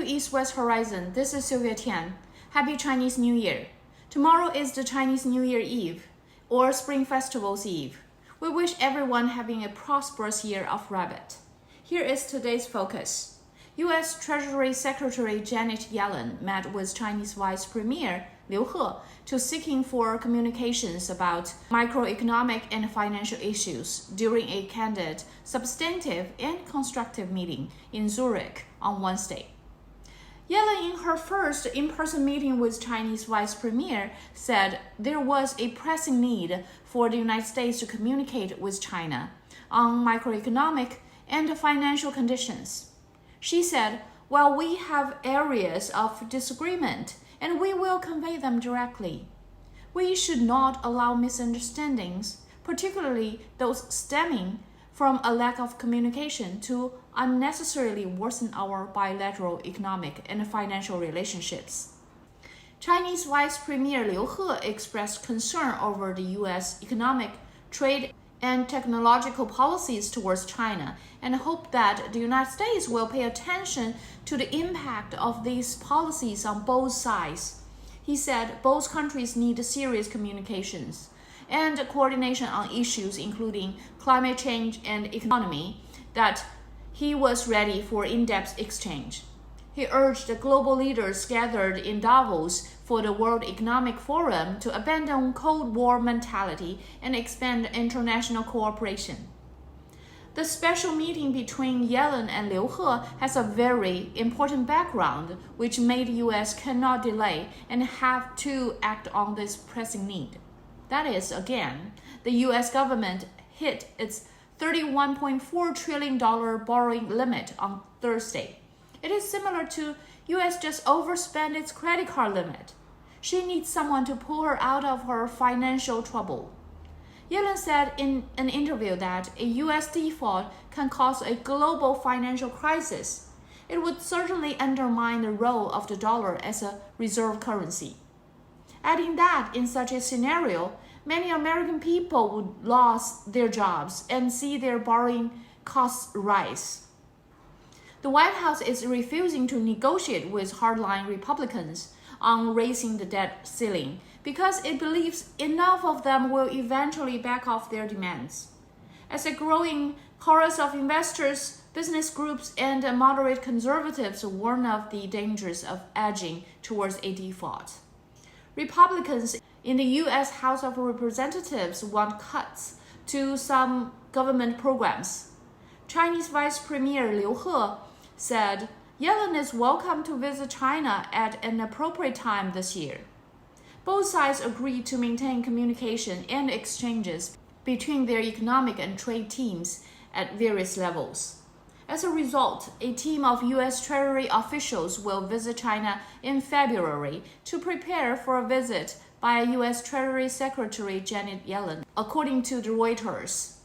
to East-West Horizon. This is Sylvia Tian. Happy Chinese New Year. Tomorrow is the Chinese New Year Eve, or Spring Festival's Eve. We wish everyone having a prosperous year of rabbit. Here is today's focus. U.S. Treasury Secretary Janet Yellen met with Chinese Vice Premier Liu He to seeking for communications about microeconomic and financial issues during a candid, substantive, and constructive meeting in Zurich on Wednesday. Yellen, in her first in-person meeting with Chinese Vice Premier, said there was a pressing need for the United States to communicate with China on microeconomic and financial conditions. She said, "While we have areas of disagreement, and we will convey them directly, we should not allow misunderstandings, particularly those stemming from a lack of communication, to unnecessarily worsen our bilateral economic and financial relationships." Chinese Vice Premier Liu He expressed concern over the U.S. economic, trade, and technological policies towards China and hoped that the United States will pay attention to the impact of these policies on both sides. He said both countries need serious communications and coordination on issues including climate change and economy, that he was ready for in-depth exchange. He urged the global leaders gathered in Davos for the World Economic Forum to abandon Cold War mentality and expand international cooperation. The special meeting between Yellen and Liu He has a very important background, which made the U.S. cannot delay and have to act on this pressing need. That is, again, the U.S. government hit its $31.4 trillion borrowing limit on Thursday. It is similar to U.S. just overspent its credit card limit. She needs someone to pull her out of her financial trouble. Yellen said in an interview that a U.S. default can cause a global financial crisis. It would certainly undermine the role of the dollar as a reserve currency. Adding that in such a scenario, many American people would lose their jobs and see their borrowing costs rise. The White House is refusing to negotiate with hardline Republicans on raising the debt ceiling because it believes enough of them will eventually back off their demands. As a growing chorus of investors, business groups, and moderate conservatives warn of the dangers of edging towards a default. Republicans in the U.S. House of Representatives want cuts to some government programs. Chinese Vice Premier Liu He said Yellen is welcome to visit China at an appropriate time this year. Both sides agreed to maintain communication and exchanges between their economic and trade teams at various levels. As a result, a team of U.S. Treasury officials will visit China in February to prepare for a visit by U.S. Treasury Secretary Janet Yellen, according to the Reuters.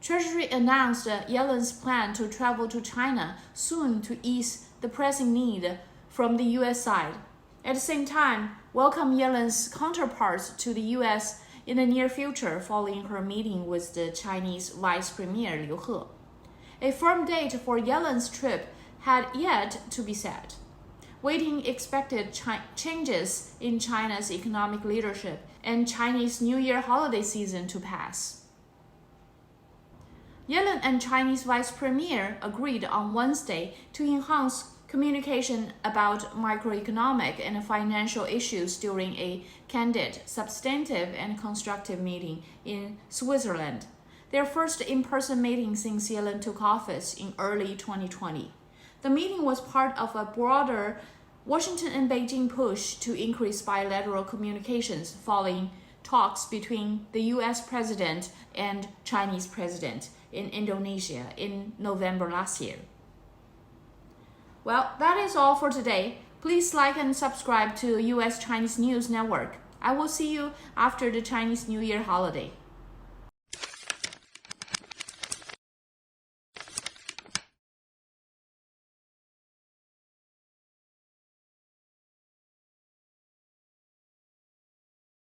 Treasury announced Yellen's plan to travel to China soon to ease the pressing need from the U.S. side. At the same time, welcome Yellen's counterparts to the U.S. in the near future following her meeting with the Chinese Vice Premier Liu He. A firm date for Yellen's trip had yet to be set, waiting expected changes in China's economic leadership and Chinese New Year holiday season to pass. Yellen and Chinese Vice Premier agreed on Wednesday to enhance communication about microeconomic and financial issues during a candid, substantive, and constructive meeting in Switzerland, their first in-person meeting since Yellen took office in early 2020. The meeting was part of a broader Washington and Beijing push to increase bilateral communications following talks between the U.S. president and Chinese president in Indonesia in November last year. Well, that is all for today. Please like and subscribe to U.S. Chinese News Network. I will see you after the Chinese New Year holiday.